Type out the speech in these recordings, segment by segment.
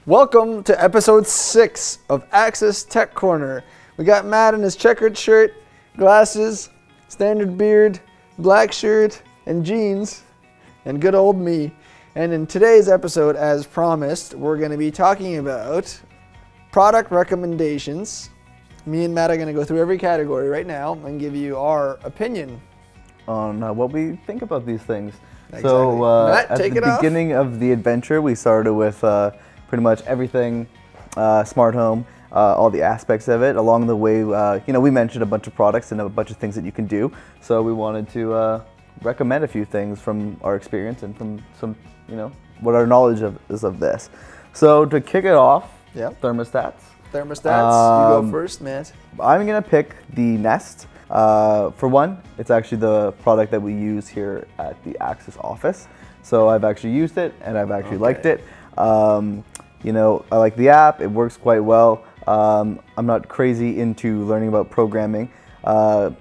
Welcome to episode 6 of Access Tech Corner. We got Matt in his checkered shirt, glasses, standard beard, black shirt, and jeans, and good old me. And in today's episode, as promised, we're going to be talking about product recommendations. Me and Matt are going to go through every category right now and give you our opinion on what we think about these things. Exactly. So Matt, at the beginning of the adventure, we started with pretty much everything smart home, all the aspects of it. Along the way, we mentioned a bunch of products and a bunch of things that you can do. So we wanted to recommend a few things from our experience and from some, what our knowledge is of this. So to kick it off, thermostats. Thermostats, you go first, Matt. I'm gonna pick the Nest. For one, it's actually the product that we use here at the Access office. So I've actually used it and I've actually liked it. I like the app, it works quite well. I'm not crazy into learning about programming, but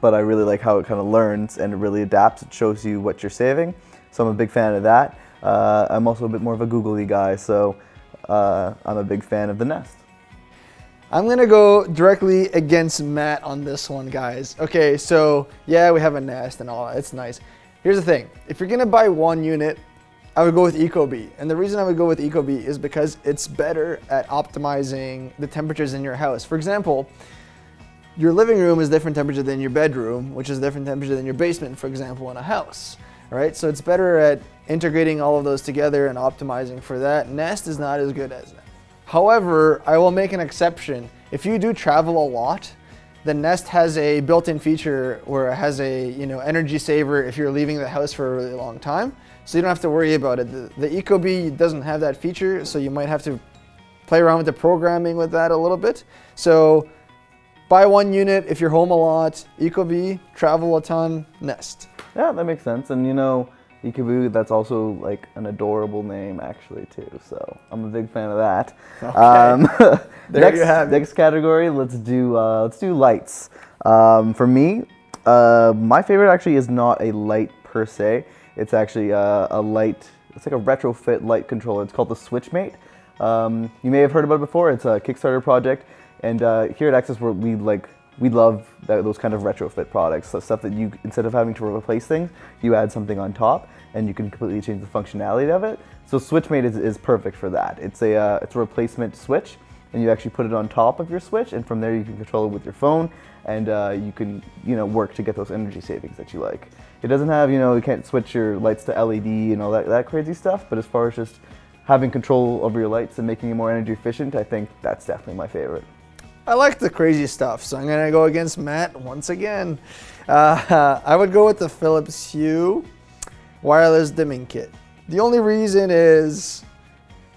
I really like how it kind of learns and it really adapts. It shows you what you're saving. So I'm a big fan of that. I'm also a bit more of a googly guy, so I'm a big fan of the Nest. I'm going to go directly against Matt on this one, guys. Okay, so yeah, we have a Nest and all that. It's nice. Here's the thing. If you're going to buy one unit, I would go with Ecobee. And the reason I would go with Ecobee is because it's better at optimizing the temperatures in your house. For example, your living room is different temperature than your bedroom, which is different temperature than your basement, for example, in a house. All right, so it's better at integrating all of those together and optimizing for that. Nest is not as good as that. However, I will make an exception. If you do travel a lot, the Nest has a built-in feature where it has a energy saver if you're leaving the house for a really long time. So you don't have to worry about it. The Ecobee doesn't have that feature, so you might have to play around with the programming with that a little bit. So buy one unit if you're home a lot. Ecobee, travel a ton, Nest. Yeah, that makes sense. And Ecobee, that's also like an adorable name actually too. So I'm a big fan of that. Okay. There you have it. Next category, let's do lights. For me, my favorite actually is not a light per se. It's actually a light. It's like a retrofit light controller. It's called the SwitchMate. You may have heard about it before. It's a Kickstarter project, and here at Access, we love those kind of retrofit products. So stuff that you, instead of having to replace things, you add something on top, and you can completely change the functionality of it. So SwitchMate is perfect for that. It's a replacement switch, and you actually put it on top of your switch, and from there you can control it with your phone, and you can work to get those energy savings that you like. It doesn't have you can't switch your lights to LED and all that crazy stuff, but as far as just having control over your lights and making it more energy efficient, I think that's definitely my favorite. I like the crazy stuff, so I'm going to go against Matt once again. I would go with the Philips Hue wireless dimming kit. The only reason is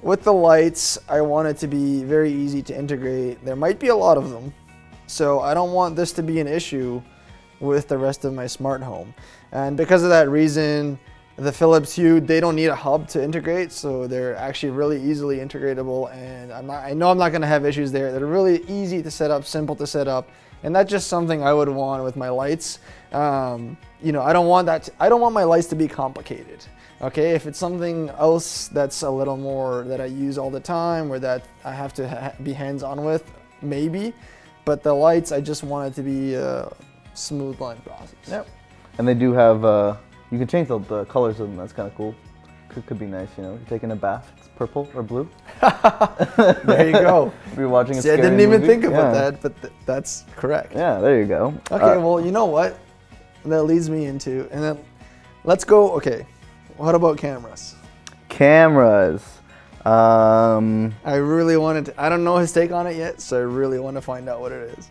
with the lights, I want it to be very easy to integrate. There might be a lot of them, so I don't want this to be an issue with the rest of my smart home. And because of that reason, the Philips Hue, they don't need a hub to integrate, so they're actually really easily integratable, and I know I'm not going to have issues there. They're really easy to set up, simple to set up, and that's just something I would want with my lights. I don't want I don't want my lights to be complicated. Okay, if it's something else that's a little more that I use all the time or that I have to be hands-on with, maybe, but the lights, I just want it to be a smooth line process. Yep, and they do have. You can change the colors of them. That's kind of cool. Could be nice, You're taking a bath. It's purple or blue. There you go. If you're watching a See, I didn't even think about that, but that's correct. Yeah, there you go. Okay, well, you know what? That leads me into, and then let's go. Okay, what about cameras? Cameras. I really wanted to. I don't know his take on it yet, so I really want to find out what it is.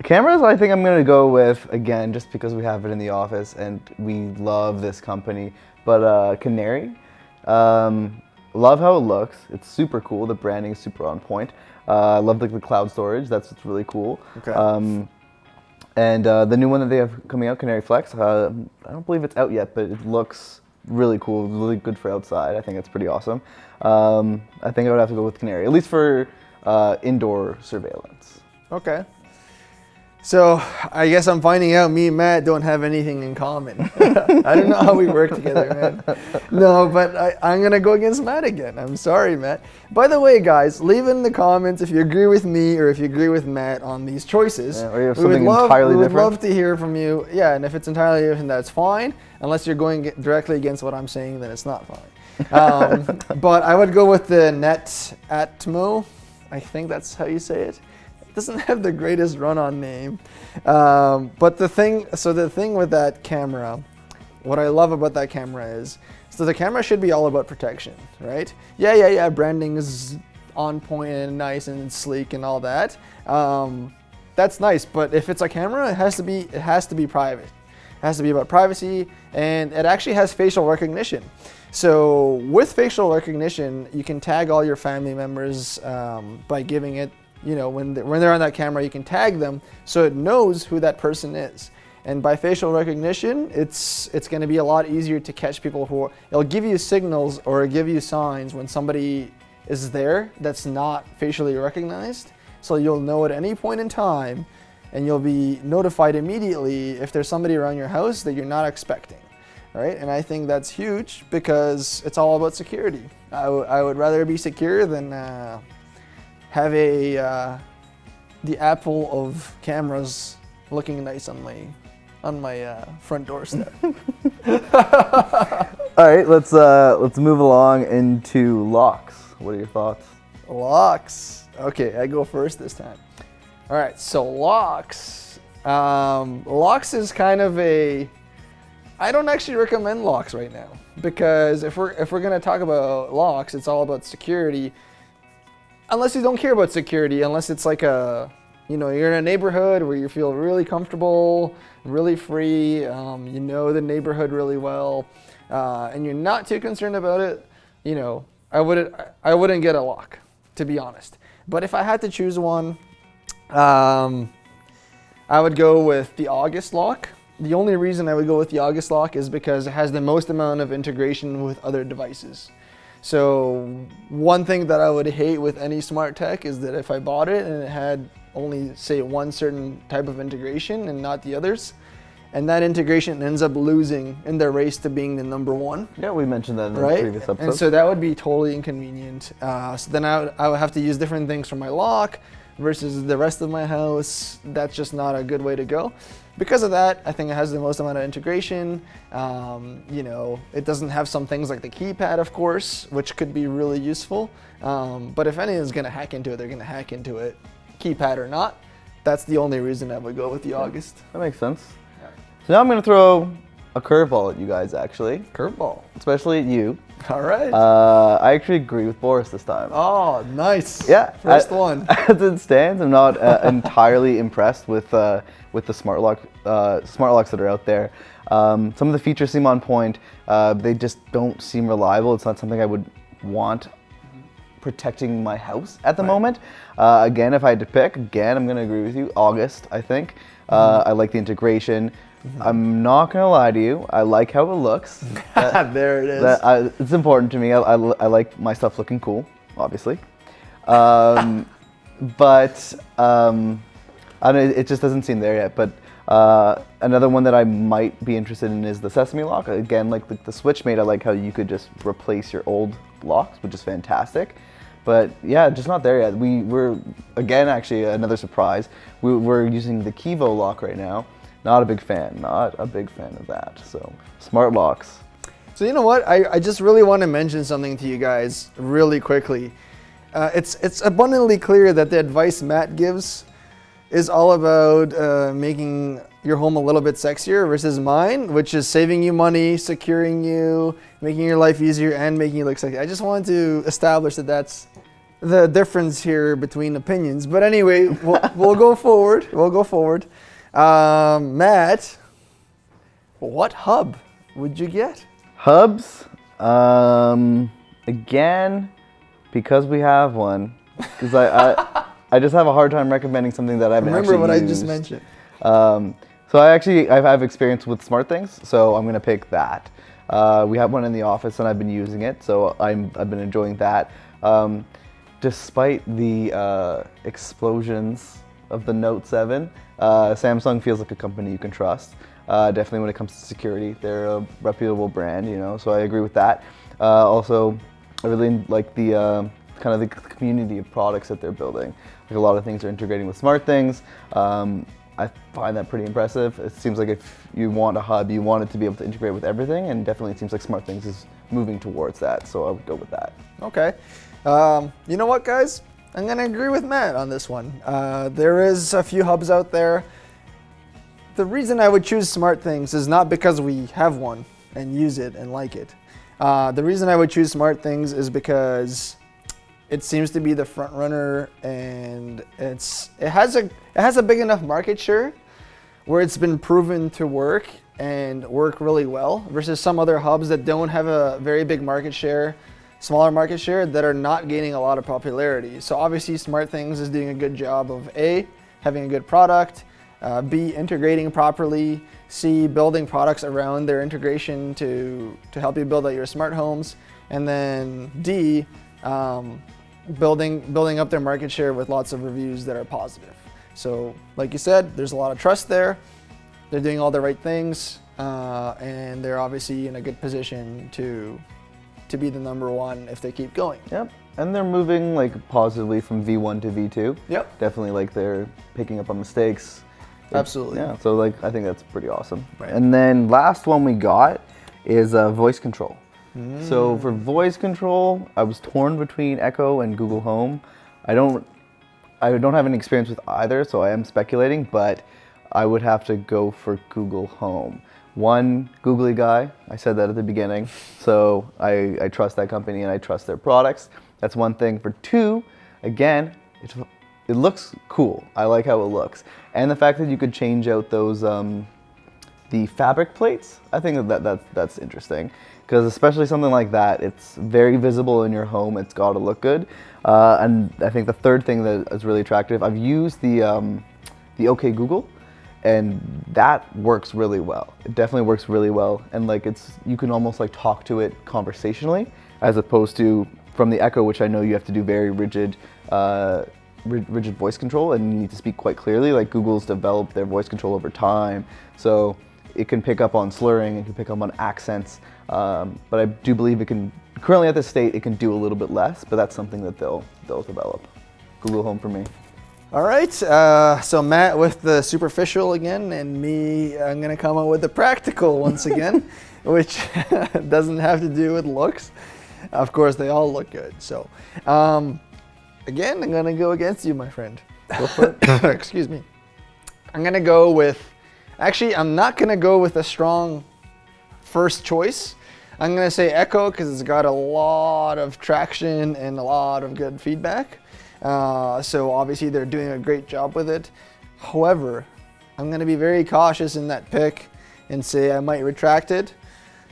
Cameras, I think I'm going to go with, again, just because we have it in the office and we love this company, but Canary. Love how it looks. It's super cool. The branding is super on point. I love the cloud storage. That's what's really cool. Okay. And the new one that they have coming out, Canary Flex, I don't believe it's out yet, but it looks really cool, really good for outside. I think it's pretty awesome. I think I would have to go with Canary, at least for indoor surveillance. Okay. So I guess I'm finding out me and Matt don't have anything in common. I don't know how we work together, man. No, but I'm going to go against Matt again. I'm sorry, Matt. By the way, guys, leave in the comments if you agree with me or if you agree with Matt on these choices. Yeah, or you have something entirely different. We would different. love to hear from you. Yeah, and if it's entirely different, that's fine. Unless you're going directly against what I'm saying, then it's not fine. But I would go with the Net Atmo. I think that's how you say it. Doesn't have the greatest run-on name, but the thing with that camera, what I love about that camera is, so the camera should be all about protection, right? Yeah. Branding is on point and nice and sleek and all that. That's nice, but if it's a camera, it has to be private. It has to be about privacy, and it actually has facial recognition. So with facial recognition, you can tag all your family members by giving it. When they're on that camera, you can tag them so it knows who that person is. And by facial recognition, it's going to be a lot easier to catch people it'll give you signals or give you signs when somebody is there that's not facially recognized. So you'll know at any point in time, and you'll be notified immediately if there's somebody around your house that you're not expecting, right? And I think that's huge because it's all about security. I would rather be secure than have the apple of cameras looking nice on my front doorstep. All right, let's move along into locks. What are your thoughts? Locks. Okay, I go first this time. All right, so locks. Locks is kind of I don't actually recommend locks right now because if we're gonna talk about locks, it's all about security. Unless you don't care about security, unless it's like you're in a neighborhood where you feel really comfortable, really free, you know the neighborhood really well, and you're not too concerned about it, I wouldn't get a lock, to be honest. But if I had to choose one, I would go with the August lock. The only reason I would go with the August lock is because it has the most amount of integration with other devices. So one thing that I would hate with any smart tech is that if I bought it and it had only, say, one certain type of integration and not the others, and that integration ends up losing in the race to being the number one. Yeah, we mentioned that in the right? previous episode. And so that would be totally inconvenient. So then I would have to use different things for my lock versus the rest of my house. That's just not a good way to go. Because of that, I think it has the most amount of integration. It doesn't have some things like the keypad, of course, which could be really useful. But if anyone's going to hack into it, they're going to hack into it, keypad or not. That's the only reason I would go with the August. That makes sense. Yeah. So now I'm going to throw a curveball at you guys, actually. Curveball. Especially at you. All right. I actually agree with Boris this time. Oh, nice. Yeah. First one. As it stands, I'm not entirely impressed with the smart locks that are out there. Some of the features seem on point. They just don't seem reliable. It's not something I would want protecting my house at the moment. Again, if I had to pick, I'm going to agree with you. August, I think. I like the integration. I'm not going to lie to you. I like how it looks. There it is. It's important to me. I like my stuff looking cool, obviously. But I don't, it just doesn't seem there yet. But another one that I might be interested in is the Sesame lock. Again, like the Switchmate, I like how you could just replace your old locks, which is fantastic. But yeah, just not there yet. We're, again, actually another surprise. We're using the Kivo lock right now. Not a big fan of that. So smart locks. So you know what? I just really want to mention something to you guys really quickly. It's abundantly clear that the advice Matt gives is all about making your home a little bit sexier versus mine, which is saving you money, securing you, making your life easier, and making you look sexy. I just wanted to establish that that's the difference here between opinions. But anyway, we'll go forward. We'll go forward. Matt, what hub would you get? Hubs? Again, because we have one. Because I just have a hard time recommending something that I haven't actually used. Remember what I just mentioned. So I have experience with SmartThings, so I'm going to pick that. We have one in the office and I've been using it, so I've been enjoying that. Despite the explosions of the Note 7. Samsung feels like a company you can trust. Definitely when it comes to security, they're a reputable brand, you know, so I agree with that. Also, I really like the kind of the community of products that they're building. Like a lot of things are integrating with SmartThings. I find that pretty impressive. It seems like if you want a hub, you want it to be able to integrate with everything, and definitely it seems like SmartThings is moving towards that, so I would go with that. Okay. You know what, guys? I'm going to agree with Matt on this one. There is a few hubs out there. The reason I would choose SmartThings is not because we have one and use it and like it. The reason I would choose SmartThings is because it seems to be the front runner, and it has a big enough market share where it's been proven to work and work really well versus some other hubs that don't have a very big market share, smaller market share, that are not gaining a lot of popularity. So obviously SmartThings is doing a good job of A, having a good product, B, integrating properly, C, building products around their integration to help you build out your smart homes, and then D, building up their market share with lots of reviews that are positive. So like you said, there's a lot of trust there. They're doing all the right things, and they're obviously in a good position to be the number one if they keep going. Yep, and they're moving like positively from V1 to V2. Yep. Definitely, like they're picking up on mistakes. Absolutely. Yeah, so like I think that's pretty awesome. Right. And then last one we got is voice control. So for voice control, I was torn between Echo and Google Home. I don't have any experience with either, so I am speculating, but I would have to go for Google Home. One, googly guy, I said that at the beginning, so I trust that company and I trust their products. That's one thing. For two, again, it looks cool. I like how it looks. And the fact that you could change out those, the fabric plates, I think that's interesting. Because especially something like that, it's very visible in your home, it's gotta look good. And I think the third thing that is really attractive, I've used the OK Google, and that works really well. It definitely works really well, and like you can almost like talk to it conversationally, as opposed to from the Echo, which I know you have to do very rigid voice control, and you need to speak quite clearly. Like Google's developed their voice control over time, so it can pick up on slurring, it can pick up on accents, but I do believe it can, currently at this state, it can do a little bit less, but that's something that they'll develop. Google Home for me. All right, so Matt with the superficial again, and me, I'm gonna come up with the practical once again, which doesn't have to do with looks. Of course, they all look good. So, again, I'm gonna go against you, my friend. Go for it. Excuse me. I'm gonna go with, actually, I'm not gonna go with a strong first choice. I'm gonna say Echo because it's got a lot of traction and a lot of good feedback. So obviously they're doing a great job with it. However, I'm gonna be very cautious in that pick and say I might retract it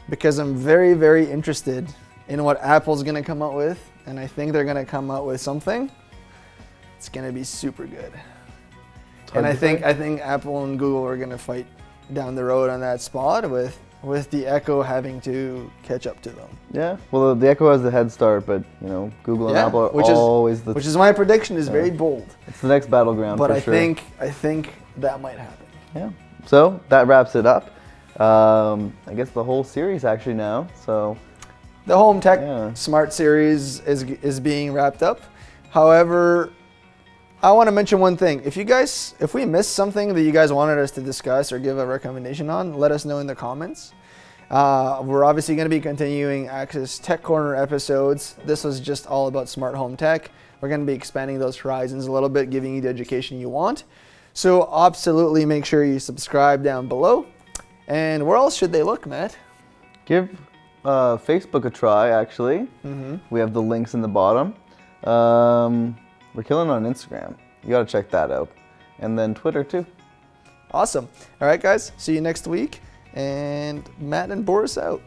because I'm very, very interested in what Apple's gonna come out with, and I think they're gonna come out with something. It's gonna be super good. And I think Apple and Google are gonna fight down the road on that spot with the Echo having to catch up to them. Yeah, well, the Echo has the head start, but you know, Google and Apple are always the. Which is my prediction is very bold. It's the next battleground. But for sure. I think that might happen. Yeah. So that wraps it up. I guess the whole series actually now. So the Home Tech Smart Series is being wrapped up. However, I want to mention one thing. If we missed something that you guys wanted us to discuss or give a recommendation on, let us know in the comments. We're obviously going to be continuing Axis Tech Corner episodes. This was just all about smart home tech. We're going to be expanding those horizons a little bit, giving you the education you want. So absolutely make sure you subscribe down below. And where else should they look, Matt? Give Facebook a try, actually. We have the links in the bottom. We're killing on Instagram. You gotta check that out. And then Twitter too. Awesome. All right, guys. See you next week. And Matt and Boris out.